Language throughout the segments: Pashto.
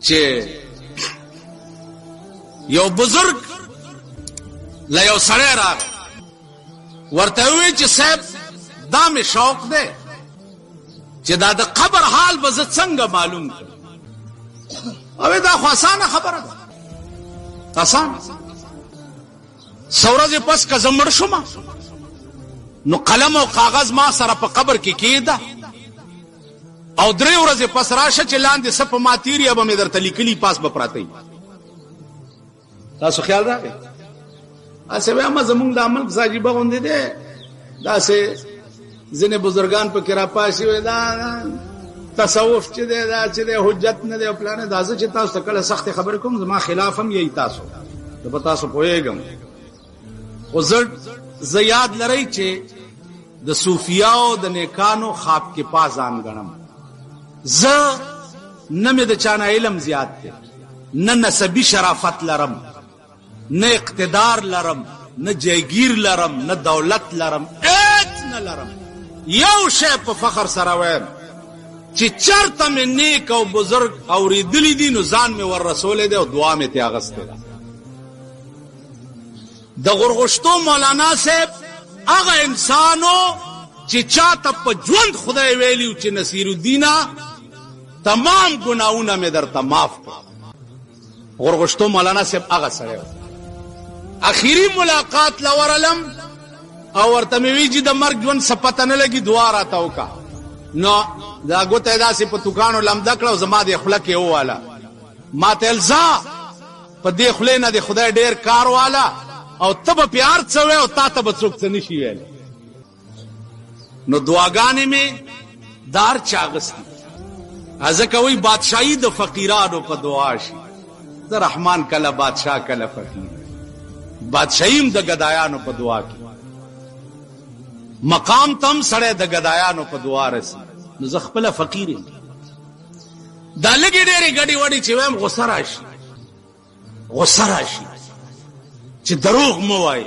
چې یو بزرگ له یو سړی راغی ورته وی چې صاحب دا مې شوق دی چې دا د قبر حال به زه څنګه معلوم کړم. او دا خو اسانه خبره ده، اسانه. څو ورځې پس که زه مړ شوم نو قلم او کاغذ ما سره په قبر کې کېږده او 3 ورځې پس راشه چې لاندې څه په ما تېري به مې درته لیکلي پاس به پراته وي. تاسو خیال راغی؟ هسې وایم زمونږ د عمل پسې عجیبه غوندې دی، داسې ځینې بزرګان پکې راپاشي وایي دا تصوف چې دی دا چې دی حجت نه دی او پلانې دا زه چې تاسو ته کله سختې خبرې کوم زما خلاف هم یهی تاسو زه په تاسو پوهېږم. خو زه یاد لرئ چې د صوفیاو د نیکانو خواب کې پازان ګڼم. زه نه مې د چانه علم زیات دی، نه نسبی شرافت لرم، نه اقتدار لرم، نه جایگیر لرم، نه دولت لرم، هیڅ نه لرم. یو شی په فخر سره وایم چې چرته مې نیک او بزرگ اورېدلی دي نو ځان مې ور رسولی دی او دعا مې ترې اخیستې ده. د غرغشتو مولانا صاحب هغه انسانو چې چاته په ژوند خدای ویلیو چې نصیرالدینه تمام ګناهونه مې درته معاف کړه. غرغشتو مولانا صاحب هغه سړی و. اخیری ملاقات لورلم او ورته مې وی چې د مرګ ژوند څه پته نه لګي دعا راته وکړه. نو دا ګوته یې داسې په توکانو لمده کړه او زما د خوله کې وواله. ما ته الزا په دې خولې نه د خدای ډېر کار واله او ته به پې هر څه وی او تا ته به څوک څه نه شي ویلی. نو دعاګانې مې دار چا اغستې. ځکه وایي بادشاهي د فقیرانو په دعا شي. د رحمان کله بادشاه کله فقیر، بادشاهي هم د ګدایانو په دعا کې، مقام تم سړی د ګدایانو په دعا رسي. نو زه خپله فقیر یم. دا لږې ډېرې ګډې وډې چې وایم غصه راشي، غصه راشي چې دروغ مه وایي،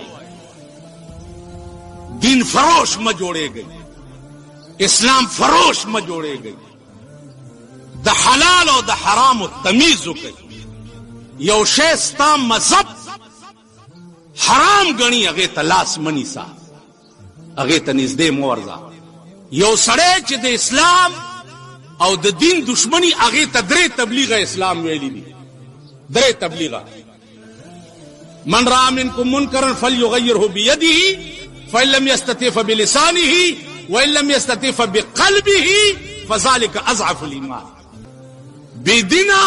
دین فروش مه جوړېږئ، اسلام فروش مه جوړېږئ، د حلال او د حرامو تمیز وکئ. یو شی ستا مذهب حرام ګڼي هغې ته لاس مه نیسه، هغې ته نږدې مه ورځه. یو سړی چې د اسلام او د دین دشمني هغې ته 3 تبلیغه اسلام ویلي دي، 3 تبلیغه. من رأى منكم منكرا فليغيره بيده فإن لم يستطع فبلسانه وإن لم يستطع فبقلبه فذلك أضعف الإيمان. بيدینا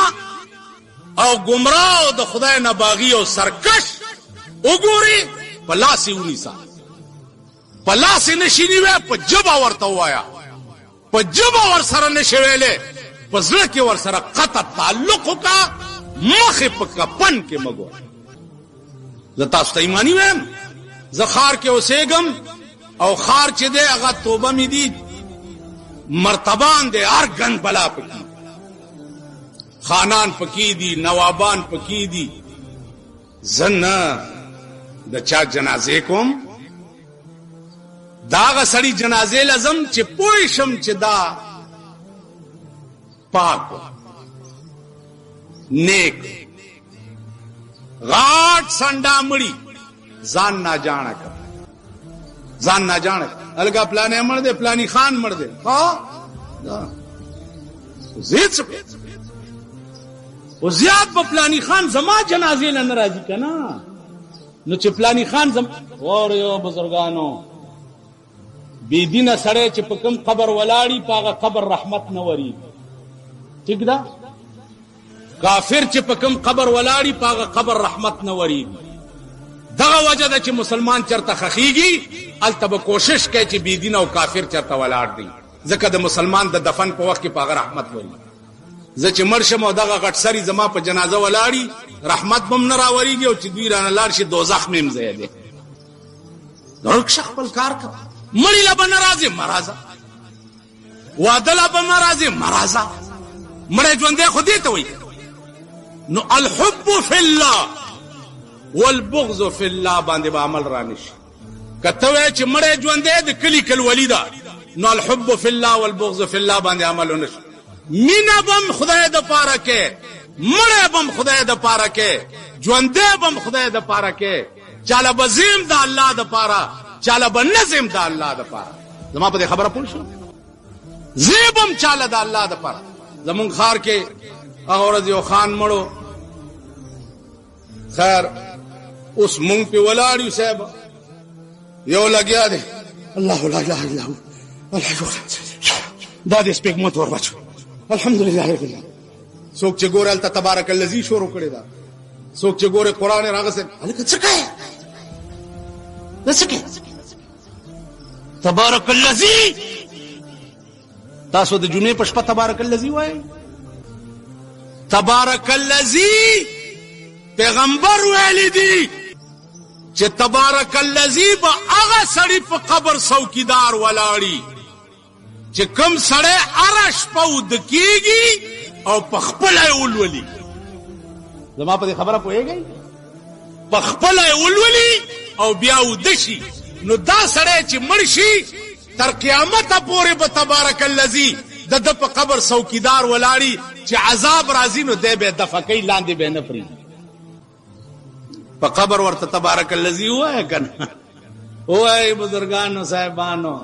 او گمراه د خدای نه باغی او سرکش وګوري په لاس یې ونیسه، په لاس یې نشي نیوی، په ژبه ورته ووایه، په ژبه ورسره نشي ویلی، په زړه کې ورسره قطع تعلق وکړه، مخې په کفن کې مه ګوره. زه تاسو ته ایماني وایم، زه ښار کې اوسېږم او ښار چې دی هغه توبه مې دي مرتبان دی، هر ګند بلا پکې، خانان پکې دي، نوابان پکې دي. زه نه د چا جنازې کوم، دا هغه سړي جنازې لازم چې پوه شم چې دا پاک و، نیک، غاټ سنډا مړي، ځان ناجانه کړ، ځان ناجانه الګا پلانې مړ دی، پلانی خان مړ دی. او زیات په پلانی خان زما جنازې نه ناراضي کنه. نو چې پلانی خان وریو بزرګانو بی دینه سړی چې په کوم قبر ولاړی په هغه قبر رحمت نه وري، ٹھیک ده؟ کافر چې په کوم قبر ولاړی په هغه قبر رحمت نه وري. دغه وجه ده چې مسلمان چرته خخیږي هلته به کوشش کوي چې بی دینه او کافر چرته ولاړ دی، ځکه د مسلمان د دفن په وخت کې په هغه رحمت وري. زه چې مړ شم او دغه غټ سری زما په جنازه ولاړی رحمت به هم نه راوریږي او چې دوی رانه لاړ شي دوزخ مې هم ځای دی. رکشه خپل کار کوه، مړی له به نه راځې مه راځه، واده له به نه راځې مه راځه، مړی ژوندی خو دې ته وایي. نو الحب فی الله والبغض فی الله باندې به عمل رانشي. که ته وایې چې مړی ژوندی د کلي کلولي ده نو الحب فی الله والبغض فی الله باندې عمل ونه شي. مینه به هم خدای دپاره کې مړې بم خدای د پاره کې، ژوندې بم خدای د پاره کې، چاله بزیم د الله د پاره، چاله بنظم د الله د پاره. زما په دې خبره پوه شو؟ زیبم چاله د الله د پاره. زمونږ خار کې هغه ورځ یو خان مړو، خیر اوس مونږ په ولاړ یو صاحب، یو لګیا دی الله لا اله الا هو دا دې سپېږمه ور بچو الحمدلله رب العالمین. څوک چې ګوره هلته تبارک الذی شروع کړی دا، څوک چې ګوره قرآن راغسه هلکه څه کوي دا څه کوي تبارک الذی. تاسو د جمعې په شپه تبارک الذی وایي؟ تبارک الذی پیغمبر ویلی دی چې تبارک الذی به هغه سړی په قبر څوکیدار ولاړی چې کوم سړی هره شپه وده کېږي او په خپله یې ولولي. زما په دې خبره پوهېږئ؟ په خپله یې ولولي او بیا وده شي، نو دا سړی چې مړ شي تر قیامته پورې به تبارک الذی د ده په قبر څوکیدار ولاړي چې عذاب راځي نو دی به یې دفع کوي، لاندې به یې نه پرېږدي. په قبر ورته تبارک الذی ووایه که نه؟ ووایي بزرګانو صاحبانو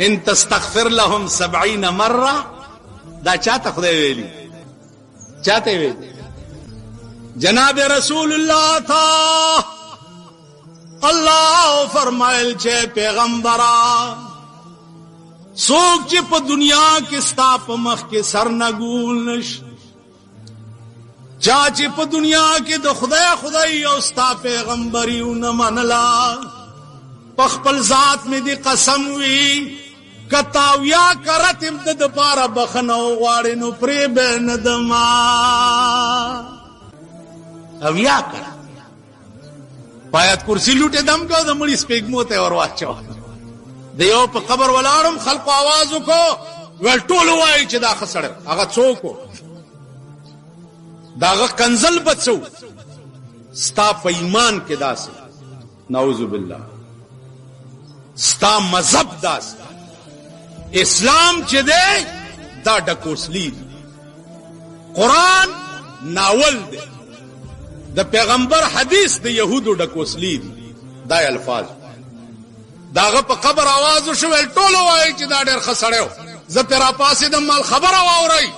ان تستغفر لهم 70 مره. دا چاته خدای ویلي؟ چاته ویلي؟ جناب رسول الله تا الله فرمایل چې پیغمبره څوک چې په دنیا کې ستا په مخ کې سر نه ګول نشي، چا چې په دنیا کې د خدای او ستا پیغمبري ونه منله، په خپل ذات مې دې قسم وي کتاویا کرتم د دپاره بخنه وغواړې نو پرې به نه دما. اویا کړه پایت کرسی لوټې دم کو د مړي سپېږمو ته ور واچو. د یو په قبر ولاړم، خلقو आवाज وکړو، ویل ټول وایي چې دا ښه سړی. هغه څوک و؟ د هغه کنزل به څه و؟ ستا په ایمان کې داسې نعوذ بالله، ستا مذهب داسې اسلام چې دی دا ډکوسلی دی، قرآن ناول دی، د پیغمبر حدیث د یهودو ډکوسلی دی. دا الفاظ داغه په قبر आवाज وشو، ول ټول وایي چې دا ډېر ښه سړی و. زه پرې راپاڅېدم، مال خبره واورئ،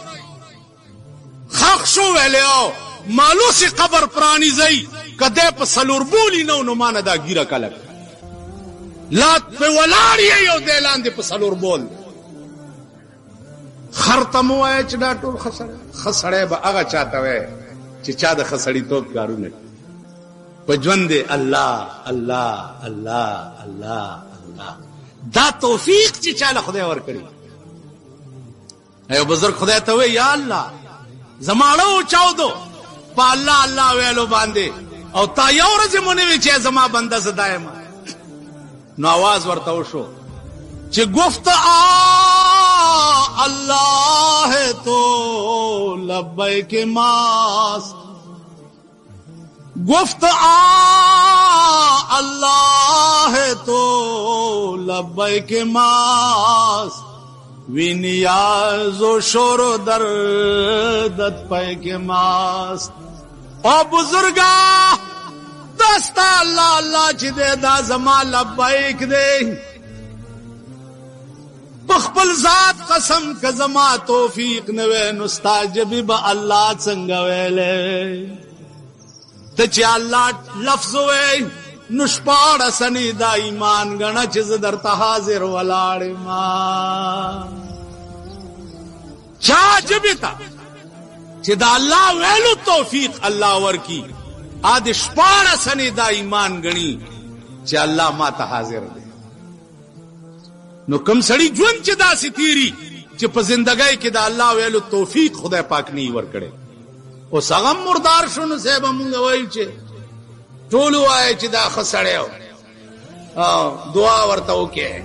خښ شو ویلې مالوسې قبر پرانیزئ، که دی په څلور بولي نه و نو ما نه دا ګیره کلک لا په ولاړ یې او دی لاندې په څلور بول. خر ته مو وایه چې دا ټول ښه سړی به هغه چاته وایي چې چا د ښه سړیتوب کارونه په ژوند دی. الله الله الله الله الله، دا توفیق چې چاله خدای ورکړي. یو بزرګ خدای ته وایي یا الله زماړه چاودو په الله الله ویلو باندې، او تا یو ورځ مو نه وی چې زما بنده زه دایمه. نو आवाज ورته وشو چې گفت اللہ ہے تو لبیک ماست، گفت اللہ ہے تو لبیک ماست، وی نیاز و شور و دردت پیک ماست. او بزرگا دستا اللہ اللہ چی دے دا زما لبیک دے، بخبل ذات قسم که زما توفیق نوے نستا جبی با اللہ څنګه ویلے ته چې الله لفظ وې نشپاړه سنی دا ایمان غنا چې درته حاضر ولاړ ما چا جبی تا چې دا الله ویلو توفیق الله ورکی ا دې شپاړه سنی دا ایمان غنی چې الله ما ته حاضر دی. نو کم سړی ژوند چې داسې تیری چې په زندګۍ کې د الله ویلو توفیق خدای پاک نه ورکړي، او هغه مردار شو. نو صاحب مونږ وایو چې ټول وایي چې دا ښه سړی او دعا ورته وکړي.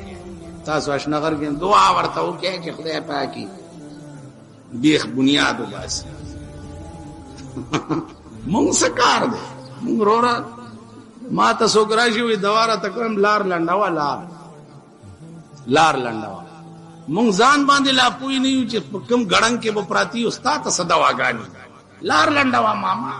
تاسو اشنغر کې دعا ورته وکړي چې خدای پاکي بیخ بنیاد وباسي. مونږ څه کار دی؟ مونږ وروره ما ته څوک راشي وي دواره ته کوم لار لنډوه لار لنډوه مونږ ځان باندې لا پوی نه یو چې په کوم ګړنګ کې به پراتی استاد ته دواګانې لار لنډوا ماما